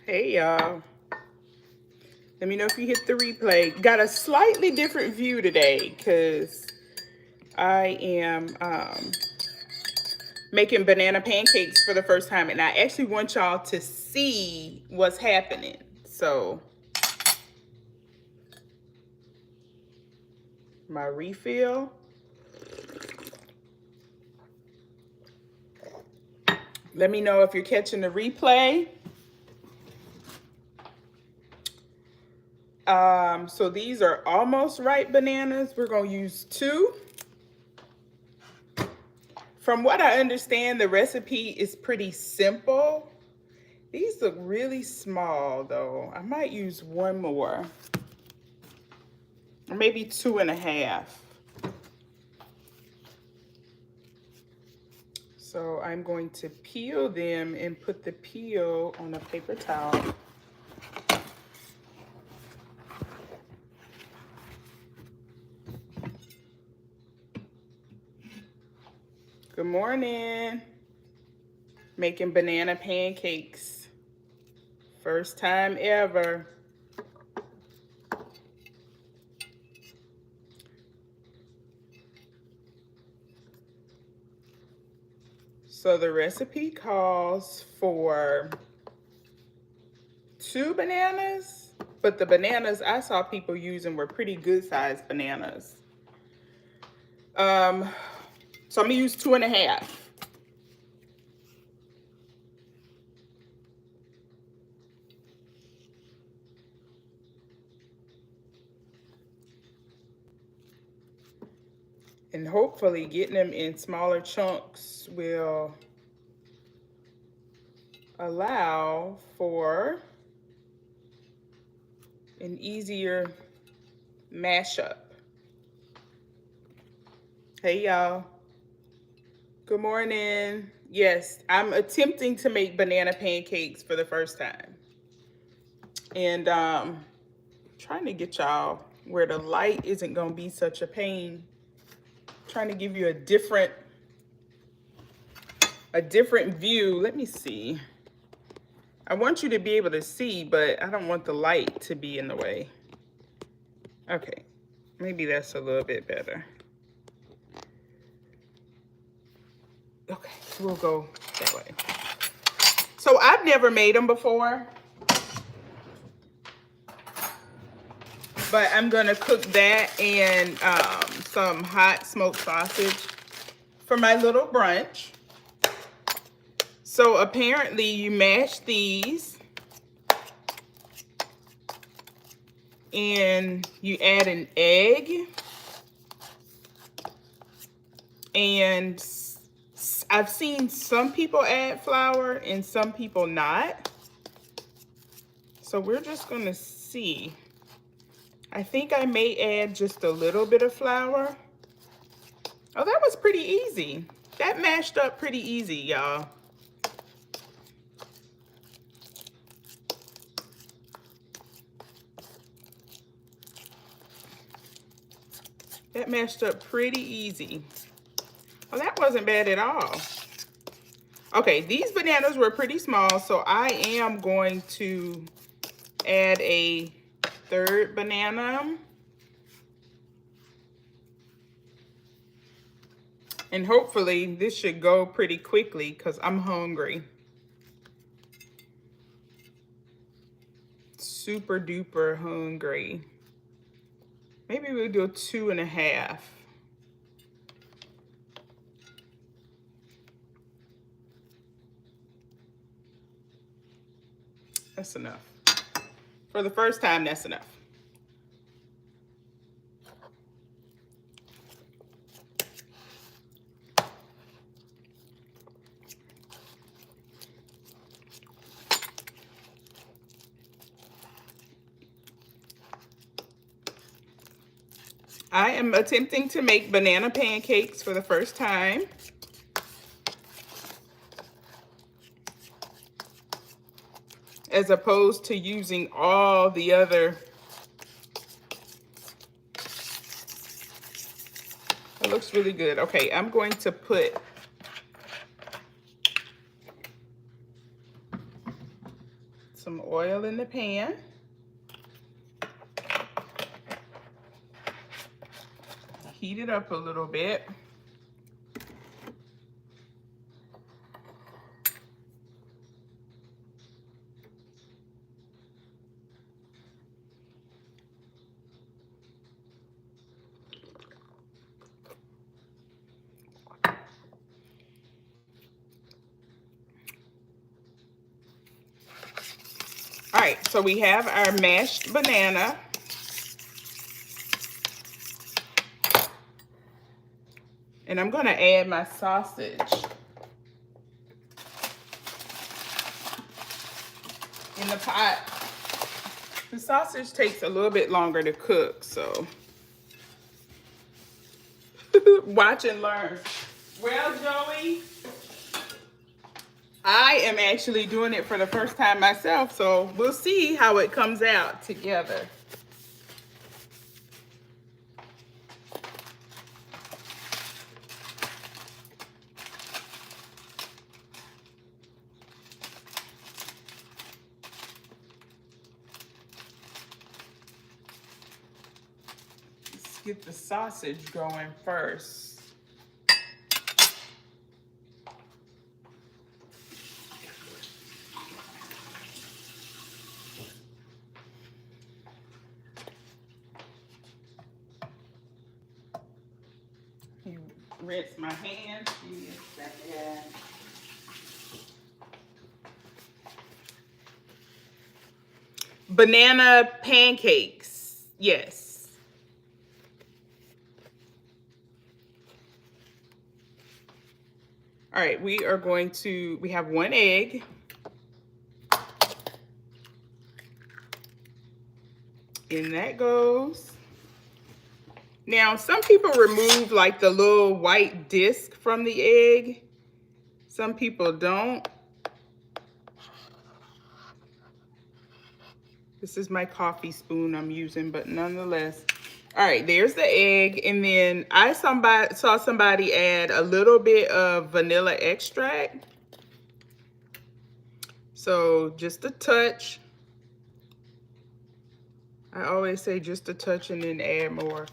Hey y'all. Let me know if you hit the replay. Got a slightly different view today because I am making banana pancakes for the first time, and I actually want y'all to see what's happening. So my refill. Let me know if you're catching the replay. So these are almost ripe bananas. We're gonna use 2. From what I understand, the recipe is pretty simple. These look really small though. I might use 1 more, or maybe 2.5. So I'm going to peel them and put the peel on a paper towel. Good morning. Making banana pancakes. First time ever. So the recipe calls for 2 bananas, but the bananas I saw people using were pretty good sized bananas. So I'm gonna use 2.5. And hopefully getting them in smaller chunks will allow for an easier mashup. Hey y'all. Good morning. Yes, I'm attempting to make banana pancakes for the first time. And trying to get y'all where the light isn't gonna be such a pain. Trying to give you a different view. Let me see. I want you to be able to see, but I don't want the light to be in the way. Okay, maybe that's a little bit better. Okay, we'll go that way. So I've never made them before, but I'm gonna cook that and some hot smoked sausage for my little brunch. So apparently you mash these and you add an egg, and I've seen some people add flour and some people not. So we're just gonna see. I think I may add just a little bit of flour. Oh, that was pretty easy. That mashed up pretty easy, y'all. That mashed up pretty easy. Oh, that wasn't bad at all. Okay, these bananas were pretty small, so I am going to add a 3rd banana. And hopefully this should go pretty quickly because I'm hungry. Super duper hungry. Maybe we'll do 2.5. That's enough. For the first time, that's enough. I am attempting to make banana pancakes for the first time. As opposed to using all the other. It looks really good. Okay, I'm going to put some oil in the pan. Heat it up a little bit. All right, so we have our mashed banana. And I'm gonna add my sausage in the pot. The sausage takes a little bit longer to cook, so watch and learn. Well, Joey, I am actually doing it for the first time myself, so we'll see how it comes out together. Let's get the sausage going first. Rinse my hands. Give me a second. Banana pancakes. Yes. All right, we have 1 egg. In that goes. Now, some people remove like the little white disc from the egg. Some people don't. This is my coffee spoon I'm using, but nonetheless. All right, there's the egg. And then I saw somebody add a little bit of vanilla extract. So just a touch. I always say just a touch and then add more.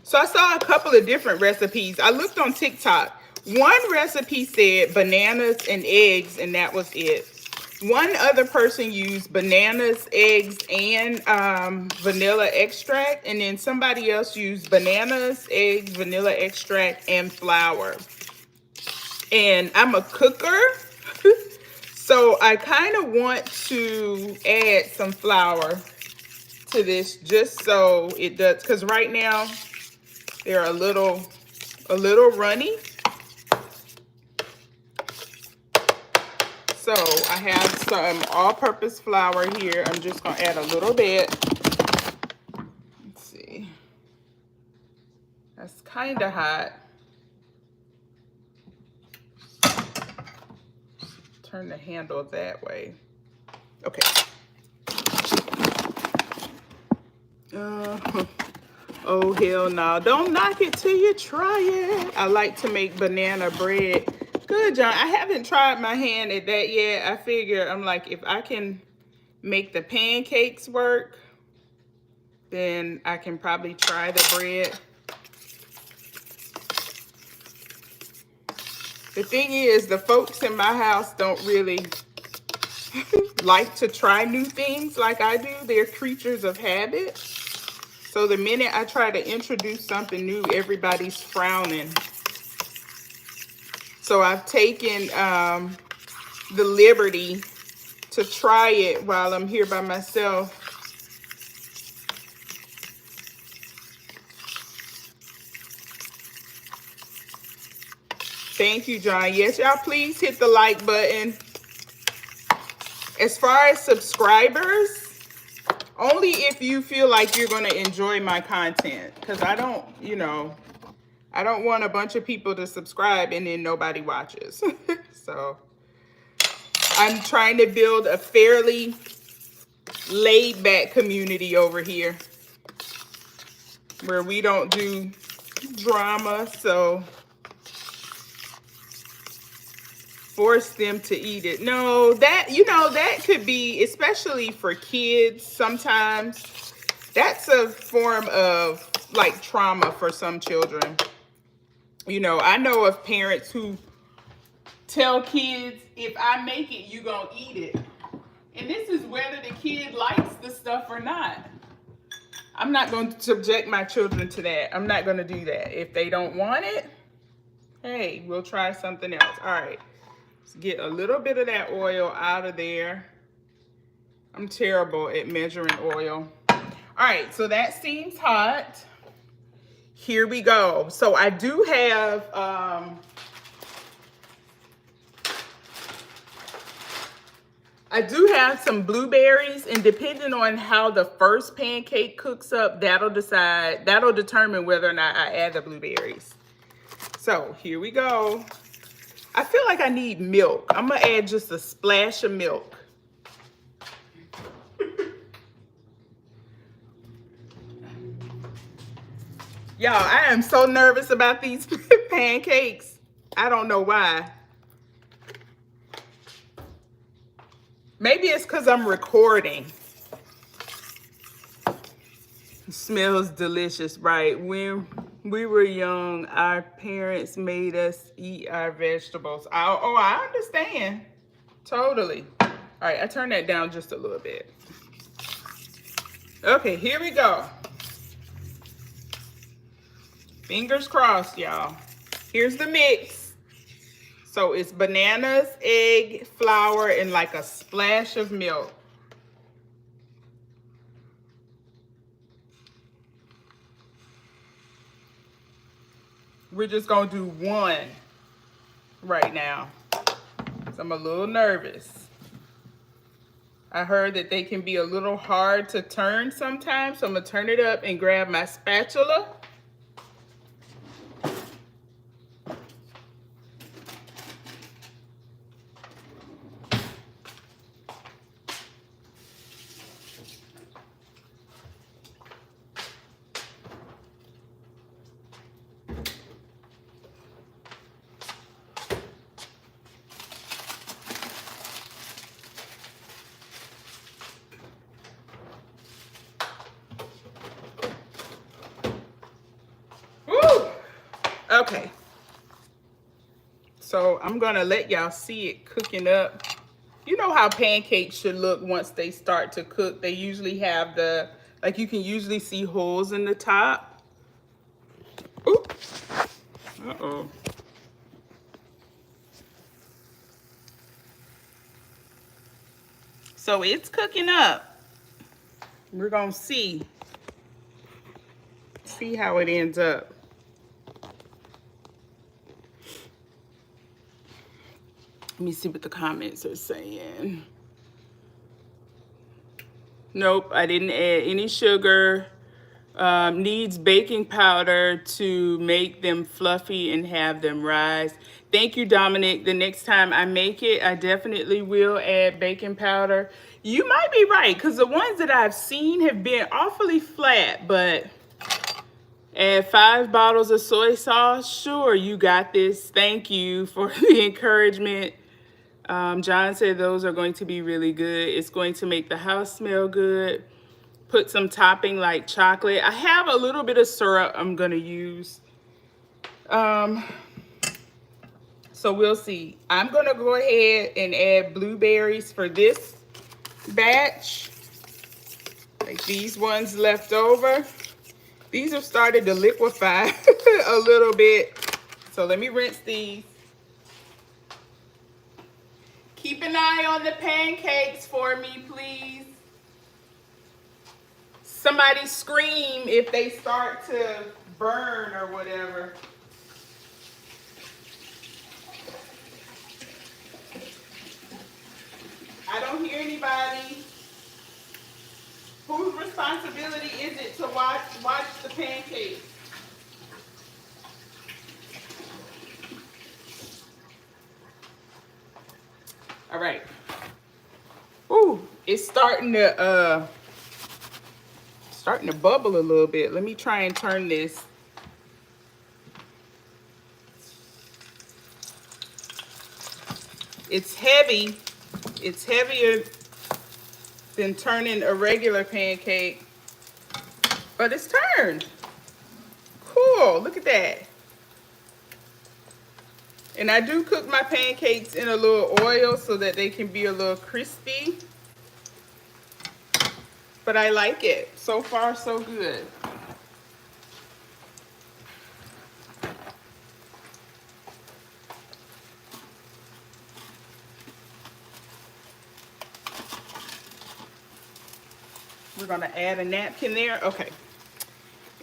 So I saw a couple of different recipes. I looked on TikTok. One recipe said bananas and eggs, and that was it. One other person used bananas, eggs, and vanilla extract. And then somebody else used bananas, eggs, vanilla extract, and flour. And I'm a cooker. So I kind of want to add some flour to this just so it does, because right now they're a little runny. So I have some all-purpose flour here. I'm just gonna add a little bit. Let's see. That's kind of hot. Turn the handle that way. Okay. Oh, hell no. Don't knock it till you try it. I like to make banana bread. Good, John. I haven't tried my hand at that yet. I figure, I'm like, if I can make the pancakes work, then I can probably try the bread. The thing is, the folks in my house don't really like to try new things like I do. They're creatures of habit. So the minute I try to introduce something new, everybody's frowning. So I've taken the liberty to try it while I'm here by myself. Thank you, John. Yes, y'all, please hit the like button. As far as subscribers, only if you feel like you're going to enjoy my content. Because I don't, I don't want a bunch of people to subscribe and then nobody watches. So I'm trying to build a fairly laid-back community over here where we don't do drama. So force them to eat it. No, that, you know, that could be, especially for kids sometimes, that's a form of like trauma for some children. You know, I know of parents who tell kids, if I make it, you gonna eat it. And this is whether the kid likes the stuff or not. I'm not going to subject my children to that. I'm not going to do that. If they don't want it, hey, we'll try something else. All right, let's get a little bit of that oil out of there. I'm terrible at measuring oil. All right, so that seems hot. Here we go. So I do have some blueberries, and depending on how the first pancake cooks up, that'll determine whether or not I add the blueberries. So here we go. I feel like I need milk. I'm gonna add just a splash of milk. Y'all, I am so nervous about these pancakes. I don't know why. Maybe it's because I'm recording. It smells delicious, right? When we were young, our parents made us eat our vegetables. I understand. Totally. All right, I turned that down just a little bit. Okay, here we go. Fingers crossed, y'all. Here's the mix. So it's bananas, egg, flour, and like a splash of milk. We're just gonna do one right now. So I'm a little nervous. I heard that they can be a little hard to turn sometimes, so I'm gonna turn it up and grab my spatula. Okay, so I'm gonna let y'all see it cooking up. You know how pancakes should look once they start to cook. They usually have like you can usually see holes in the top. Ooh, uh-oh. So it's cooking up. We're gonna see how it ends up. Let me see what the comments are saying. Nope, I didn't add any sugar. Needs baking powder to make them fluffy and have them rise. Thank you, Dominic. The next time I make it, I definitely will add baking powder. You might be right, because the ones that I've seen have been awfully flat, but add 5 bottles of soy sauce. Sure, you got this. Thank you for the encouragement. John said those are going to be really good. It's going to make the house smell good. Put some topping like chocolate. I have a little bit of syrup I'm gonna use. So we'll see. I'm gonna go ahead and add blueberries for this batch. Like these ones left over. These have started to liquefy a little bit. So let me rinse these. Keep an eye on the pancakes for me, please. Somebody scream if they start to burn or whatever. I don't hear anybody. Whose responsibility is it to watch the pancakes? All right. Ooh, it's starting to bubble a little bit. Let me try and turn this. It's heavy. It's heavier than turning a regular pancake, but it's turned. Cool, look at that. And I do cook my pancakes in a little oil so that they can be a little crispy. But I like it. So far, so good. We're gonna add a napkin there. Okay.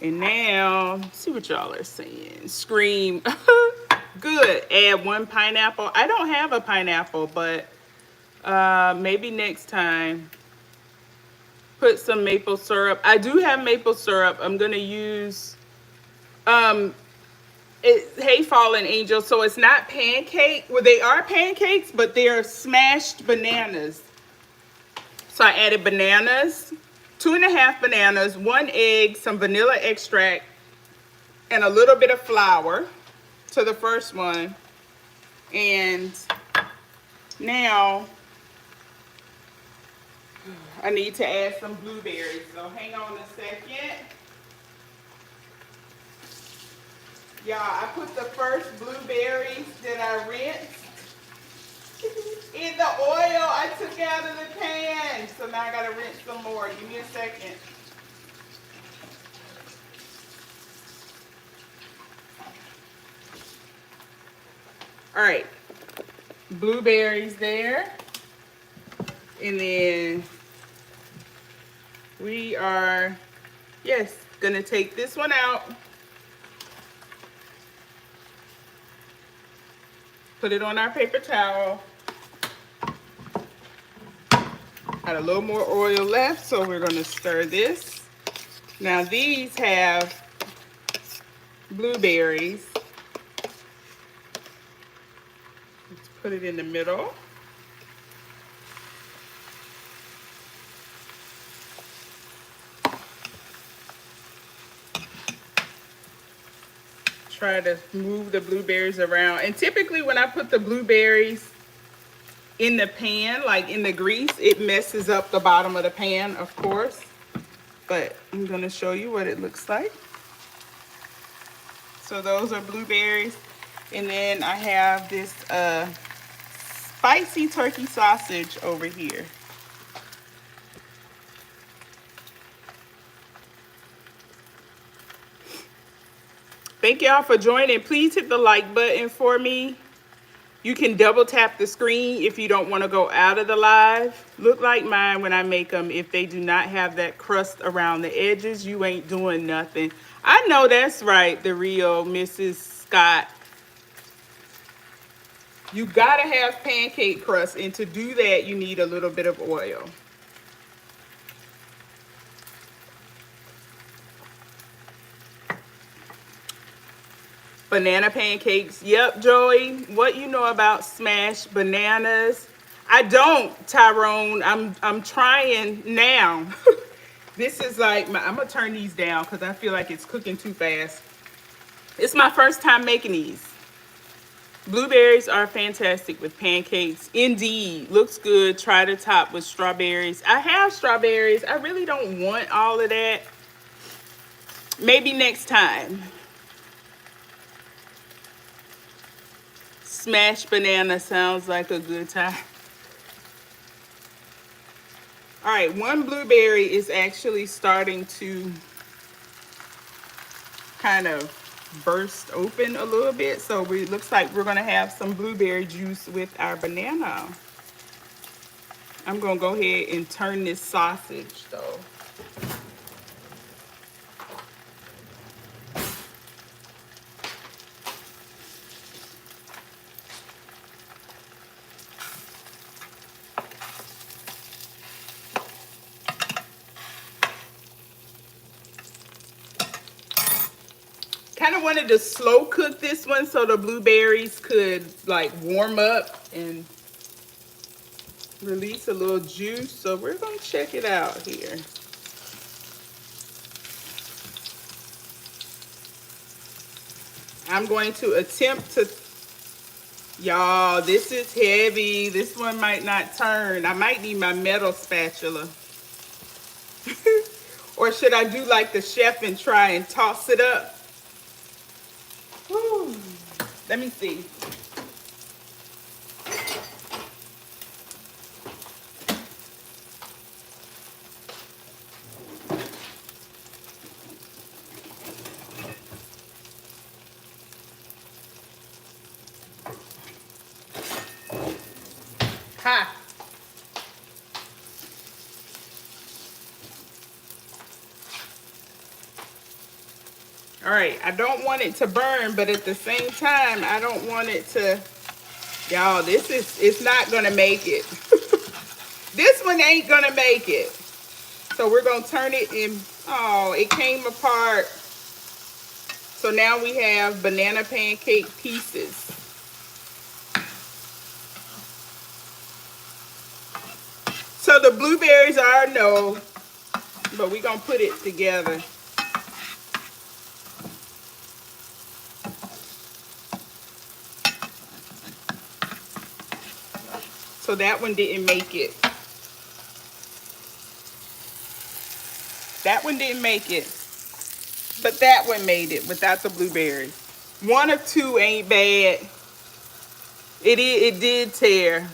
And now, let's see what y'all are saying. Scream. Good. Add 1 pineapple. I don't have a pineapple, but maybe next time. Put some maple syrup. I do have maple syrup. I'm gonna use Hey Fallen Angel. So it's not pancake. Well, they are pancakes, but they're smashed bananas. So I added bananas, 2½ bananas, 1 egg, some vanilla extract, and a little bit of flour to the first one. And now I need to add some blueberries. So hang on a second. Y'all, I put the first blueberries that I rinsed in the oil I took out of the pan. So now I gotta rinse some more. Give me a second. All right, blueberries there. And then we are, yes, gonna take this one out. Put it on our paper towel. Got a little more oil left, so we're gonna stir this. Now these have blueberries. Let's put it in the middle. Try to move the blueberries around. And typically when I put the blueberries in the pan, like in the grease, it messes up the bottom of the pan, of course. But I'm gonna show you what it looks like. So those are blueberries. And then I have this spicy turkey sausage over here. Thank y'all for joining. Please hit the like button for me. You can double tap the screen if you don't want to go out of the live. Look like mine when I make them. If they do not have that crust around the edges, you ain't doing nothing. I know that's right, the real Mrs. Scott. You gotta have pancake crust, and to do that, you need a little bit of oil. Banana pancakes. Yep, Joey. What you know about smashed bananas? I don't, Tyrone. I'm trying now. This is like, I'm gonna turn these down because I feel like it's cooking too fast. It's my first time making these. Blueberries are fantastic with pancakes. Indeed, looks good. Try to top with strawberries. I have strawberries. I really don't want all of that. Maybe next time. Smashed banana sounds like a good time. All right, 1 blueberry is actually starting to kind of burst open a little bit. So it looks like we're gonna have some blueberry juice with our banana. I'm gonna go ahead and turn this sausage though. Kind of wanted to slow cook this one so the blueberries could like warm up and release a little juice. So we're gonna check it out here. I'm going to attempt to Y'all, this is heavy. This one might not turn. I might need my metal spatula. Or should I do like the chef and try and toss it up? Whew. Let me see. Ha! All right, I don't want it to burn, but at the same time, I don't want it to, y'all, it's not gonna make it. This one ain't gonna make it. So we're gonna turn it in, oh, it came apart. So now we have banana pancake pieces. So the blueberries are no, but we're gonna put it together. So that one didn't make it. That one didn't make it. But that one made it without the blueberries. One of two ain't bad. It did tear.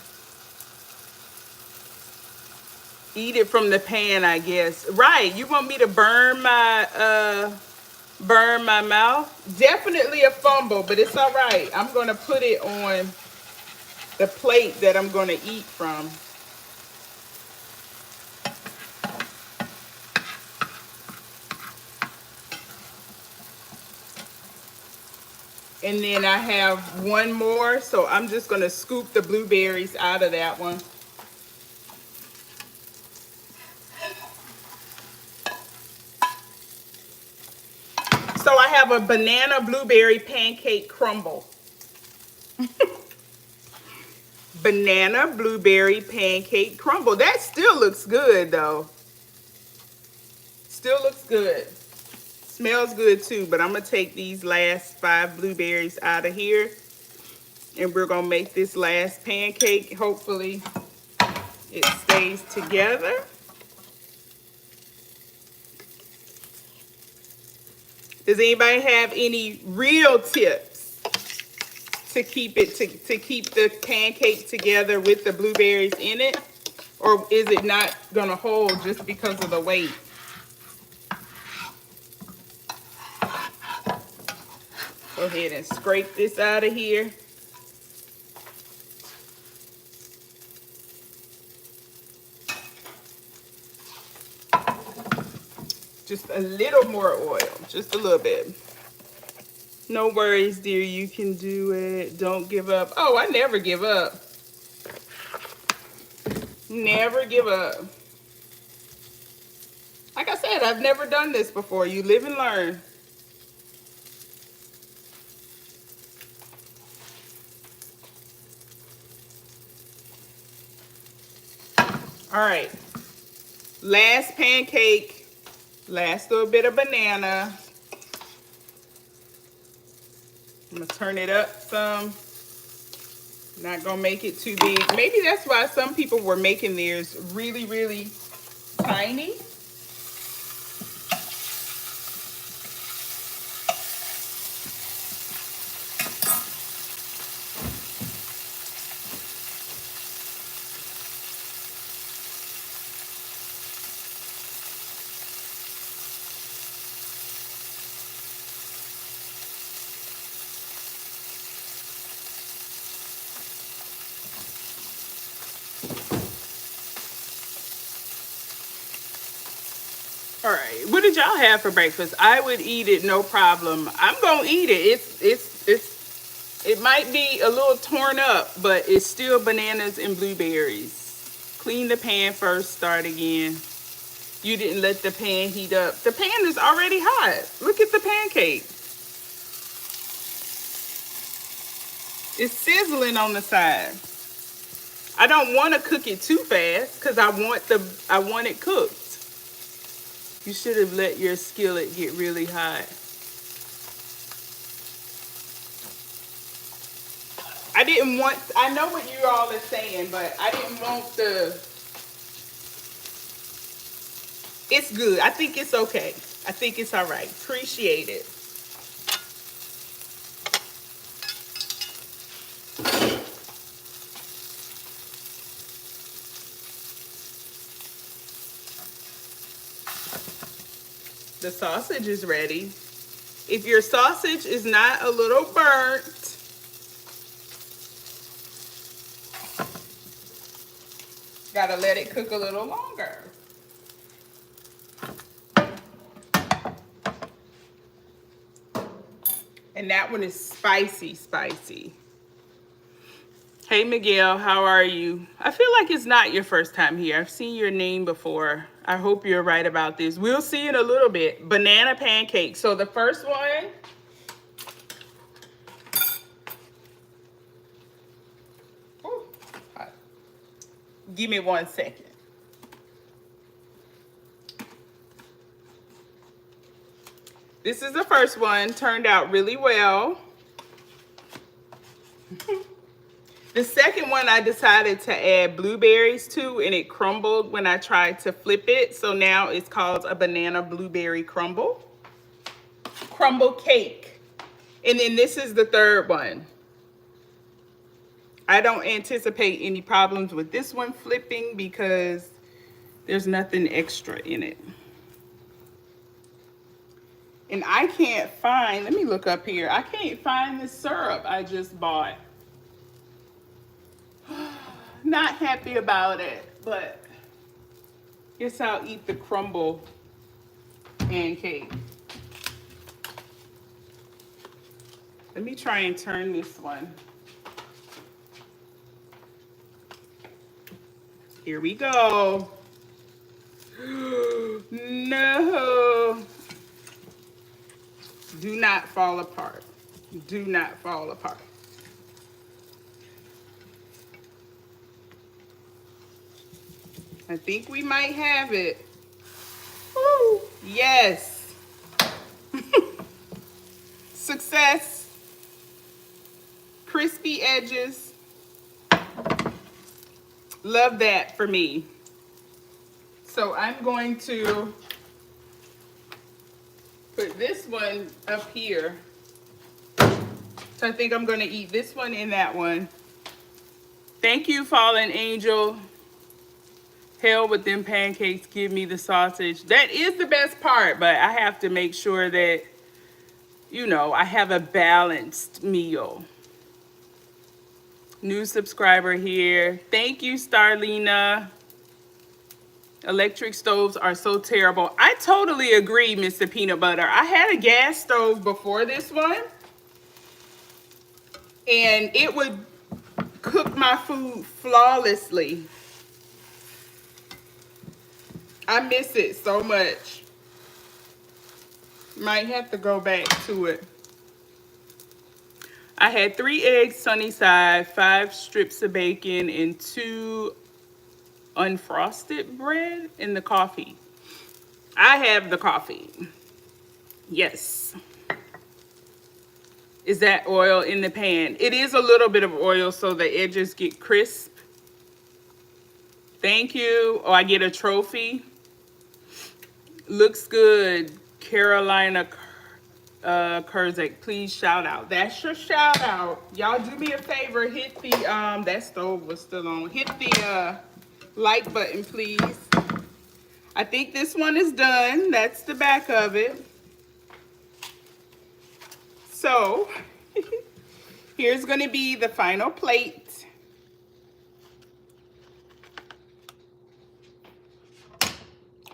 Eat it from the pan, I guess. Right, you want me to burn my mouth? Definitely a fumble, but it's all right. I'm gonna put it on the plate that I'm gonna eat from. And then I have one more, so I'm just gonna scoop the blueberries out of that one. So I have a banana blueberry pancake crumble. Banana blueberry pancake crumble. That still looks good though. Still looks good. Smells good too, but I'm gonna take these last 5 blueberries out of here and we're gonna make this last pancake. Hopefully it stays together. Does anybody have any real tips to keep it to keep the pancake together with the blueberries in it? Or is it not gonna hold just because of the weight? Go ahead and scrape this out of here. Just a little more oil, just a little bit. No worries, dear, you can do it. Don't give up. Oh, I never give up. Never give up. Like I said, I've never done this before. You live and learn. All right. Last pancake. Last little bit of banana. I'm going to turn it up some. Not going to make it too big. Maybe that's why some people were making theirs really, really tiny. All right, what did y'all have for breakfast? I would eat it, no problem. I'm gonna eat it. It might be a little torn up, but it's still bananas and blueberries. Clean the pan first, start again. You didn't let the pan heat up. The pan is already hot. Look at the pancake. It's sizzling on the side. I don't want to cook it too fast because I want it cooked. You should have let your skillet get really hot. I didn't want, I know what you all are saying, but I didn't want the, it's good. I think it's okay. I think it's all right. Appreciate it. The sausage is ready. If your sausage is not a little burnt, gotta let it cook a little longer. And that one is spicy, spicy. Hey Miguel, how are you? I feel like it's not your first time here. I've seen your name before. I hope you're right about this. We'll see in a little bit. Banana pancakes. So the first one, ooh, give me 1 second. This is the first one, turned out really well. The second one I decided to add blueberries to, and it crumbled when I tried to flip it. So now it's called a banana blueberry crumble cake. And then this is the third one. I don't anticipate any problems with this one flipping because there's nothing extra in it. And I can't find, let me look up here. I can't find the syrup I just bought. Not happy about it, but guess I'll eat the crumble pancake. Let me try and turn this one. Here we go. No. Do not fall apart. Do not fall apart. I think we might have it. Woo. Yes. Success. Crispy edges. Love that for me. So I'm going to put this one up here. So I think I'm going to eat this one and that one. Thank you, Fallen Angel. Hell with them pancakes, give me the sausage. That is the best part, but I have to make sure that, you know, I have a balanced meal. New subscriber here. Thank you, Starlina. Electric stoves are so terrible. I totally agree, Mr. Peanut Butter. I had a gas stove before this one, and it would cook my food flawlessly. I miss it so much. Might have to go back to it. I had 3 eggs sunny side, 5 strips of bacon, and 2 unfrosted bread in the coffee. I have the coffee. Yes. Is that oil in the pan? It is a little bit of oil so the edges get crisp. Thank you. Oh, I get a trophy. Looks good. Carolina Kurzak, please shout out. That's your shout out. Y'all do me a favor, hit the that stove was still on. Hit the like button, please. I think this one is done. That's the back of it. So here's going to be the final plate.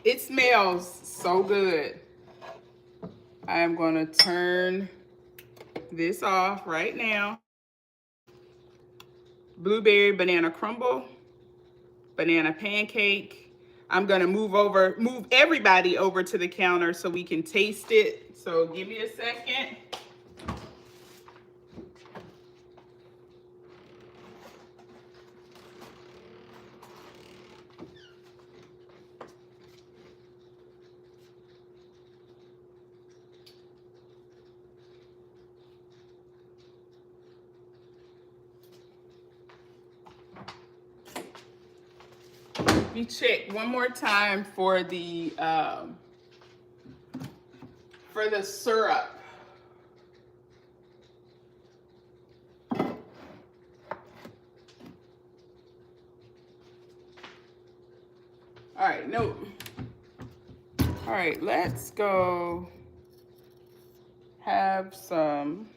It smells so good. I am going to turn this off right now. Blueberry banana crumble, banana pancake. I'm going to move everybody over to the counter so we can taste it. So give me a second. me check one more time for the syrup. All right, no. All right, let's go have some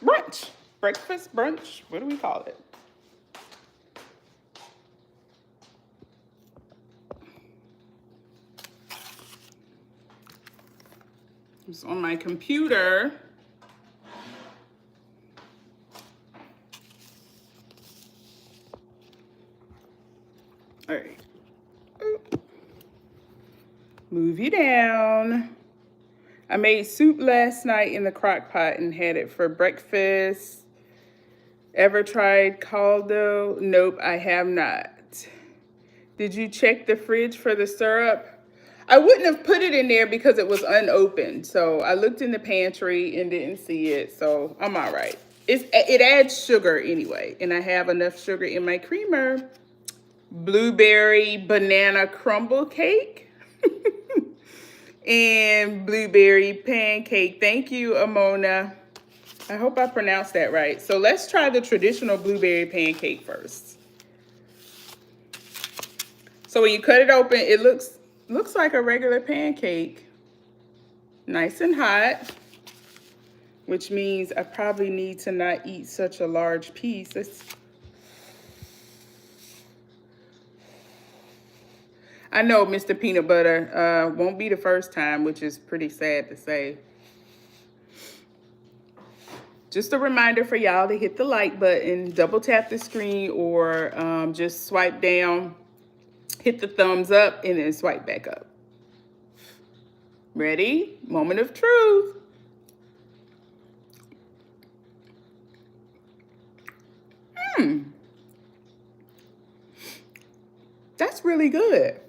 brunch. Breakfast, brunch, what do we call it? It's on my computer. All right. Move you down. I made soup last night in the crock pot and had it for breakfast. Ever tried caldo? Nope, I have not. Did you check the fridge for the syrup? I wouldn't have put it in there because it was unopened. So I looked in the pantry and didn't see it. So I'm all right. It adds sugar anyway. And I have enough sugar in my creamer. Blueberry banana crumble cake. And blueberry pancake. Thank you, Amona. I hope I pronounced that right. So let's try the traditional blueberry pancake first. So when you cut it open, it looks like a regular pancake. Nice and hot, which means I probably need to not eat such a large piece. I know Mr. Peanut Butter won't be the first time, which is pretty sad to say. Just a reminder for y'all to hit the like button, double tap the screen, or just swipe down, hit the thumbs up, and then swipe back up. Ready? Moment of truth. That's really good.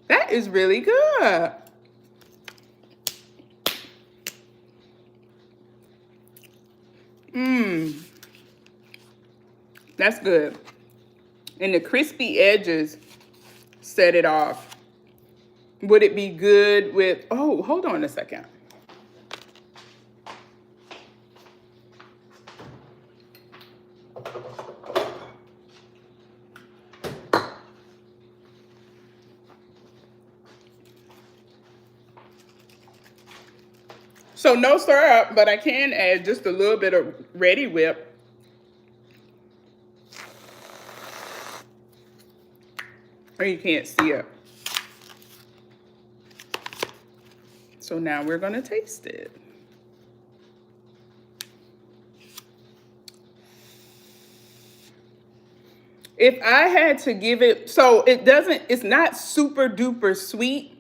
That is really good. That's good. And the crispy edges set it off. Would it be good with, oh, hold on a second. So no syrup, but I can add just a little bit of Ready Whip. Or you can't see it. So now we're gonna taste it. If I had to give it, so it's not super duper sweet,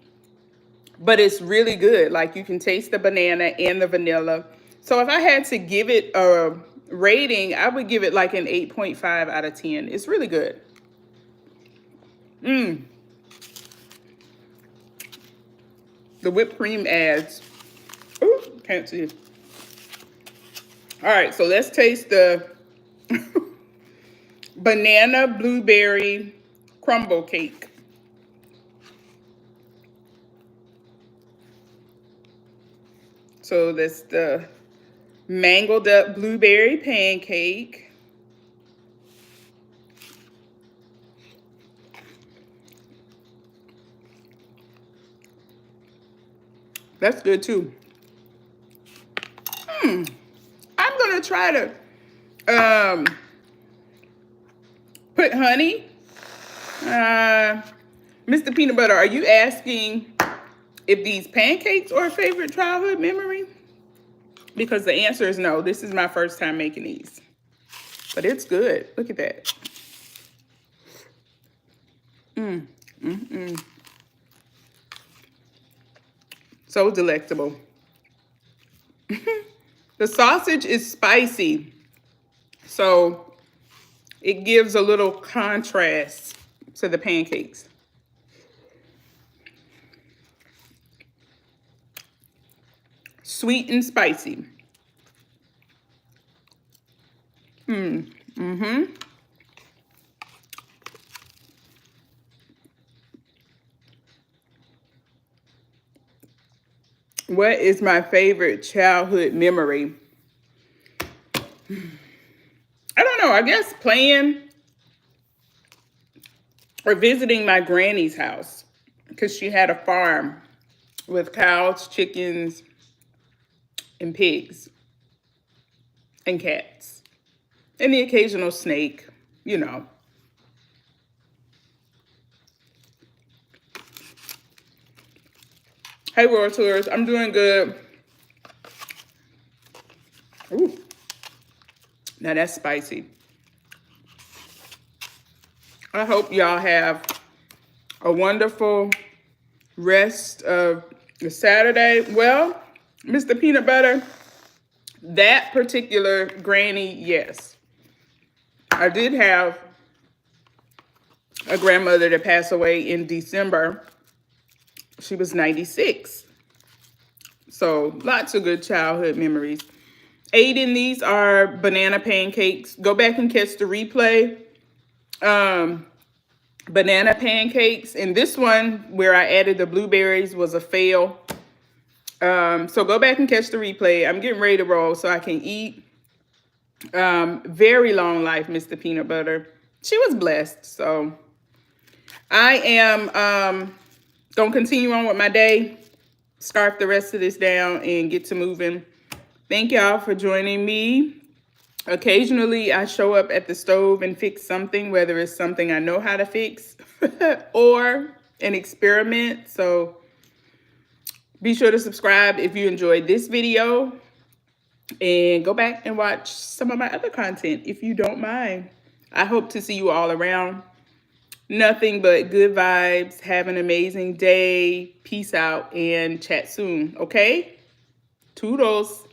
but it's really good. Like you can taste the banana and the vanilla. So if I had to give it a rating, I would give it like an 8.5 out of 10. It's really good. The whipped cream adds. Ooh, can't see. All right, so let's taste the banana blueberry crumble cake. So that's the mangled up blueberry pancake. That's good too. I'm gonna try to put honey. Mr. Peanut Butter, are you asking if these pancakes are a favorite childhood memory? Because the answer is no. This is my first time making these. But it's good. Look at that. So delectable. The sausage is spicy, so it gives a little contrast to the pancakes. Sweet and spicy. What is my favorite childhood memory? I don't know. I guess playing or visiting my granny's house because she had a farm with cows, chickens, and pigs and cats and the occasional snake, you know. Hey, World Tours, I'm doing good. Ooh, now that's spicy. I hope y'all have a wonderful rest of the Saturday. Well, Mr. Peanut Butter, that particular granny, yes. I did have a grandmother that passed away in December. She was 96. So lots of good childhood memories. Aiden, these are banana pancakes. Go back and catch the replay. Banana pancakes. And this one where I added the blueberries was a fail. So go back and catch the replay. I'm getting ready to roll so I can eat. Very long life, Mr. Peanut Butter. She was blessed. So I am gonna continue on with my day, scarf the rest of this down, and get to moving. Thank y'all for joining me. Occasionally, I show up at the stove and fix something, whether it's something I know how to fix or an experiment. So be sure to subscribe if you enjoyed this video, and go back and watch some of my other content if you don't mind. I hope to see you all around. Nothing but good vibes. Have an amazing day. Peace out and chat soon, okay? Toodles.